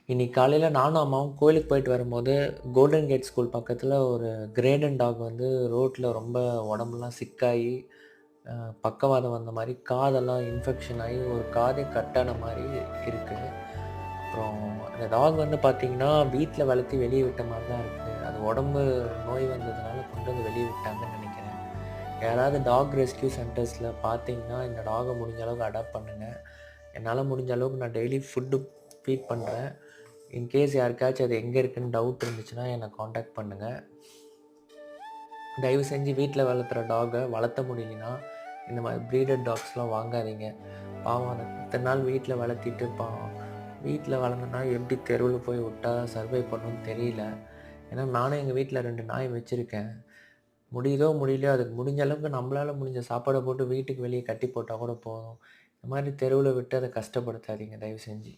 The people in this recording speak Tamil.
இன்னைக்கு காலையில நானும் அம்மாவும் கோயிலுக்கு போயிட்டு வரும்போது, கோல்டன் கேட் ஸ்கூல் பக்கத்துல ஒரு கிரேடன் டாக் வந்து ரோட்ல ரொம்ப உடம்பெல்லாம் சிக்காயி, அ பக்கவாதம் வந்த மாரி, காதெல்லாம் இன்ஃபெக்ஷன் ஆயி, ஒரு காதே கட்டான மாரி இருக்கு. அப்புறம் அந்த டாக் வந்து பார்த்தீங்கன்னா, வீட்ல வளர்த்தி வெளிய விட்ட மாரி தான் இருக்கு. அது உடம்பு நோய் வந்ததுனால கொண்டு வந்து வெளிய விட்டாங்கன்னு நெனைக்கிறேன். யாராவது டாக் ரெஸ்க்யூ சென்டர்ஸ்ல பார்த்தீங்கன்னா, இந்த டாக முடிஞ்ச அளவுக்கு அடாப்ட் பண்ணுங்க. என்னால முடிஞ்ச அளவுக்கு நான் டெய்லி ஃபுட்டு ஃபீட் பண்றேன். இன்கேஸ் யாருக்காச்சும் அது எங்க இருக்குன்னு டவுட் இருந்துச்சுன்னா, என்ன கான்டாக்ட் பண்ணுங்க. தயவு செஞ்சு வீட்ல வளர்த்துற டாக வளர்த்த முடியலன்னா, இந்த மாரி ப்ரீடட் டாக்ஸ்லாம் வாங்காதீங்க. பாவம் அத இத்தன நாள் வீட்ல வளர்த்திட்டு பாவம் வீட்ல வளர்ந்த நாய் எப்படி தெருவுல போய் விட்டா சர்வை பண்ணும்னு தெரியல. ஏன்னா நானும் எங்க வீட்ல 2 நாய் வச்சிருக்கேன். முடியுதோ முடியலையோ அதுக்கு முடிஞ்ச அளவுக்கு நம்மளால முடிஞ்ச சாப்பாட போட்டு வீட்டுக்கு வெளிய கட்டி போட்டா கூட போதும். இந்த மாரி தெருவுல விட்டு அத கஷ்டப்படுத்தாதீங்க தயவு செஞ்சு.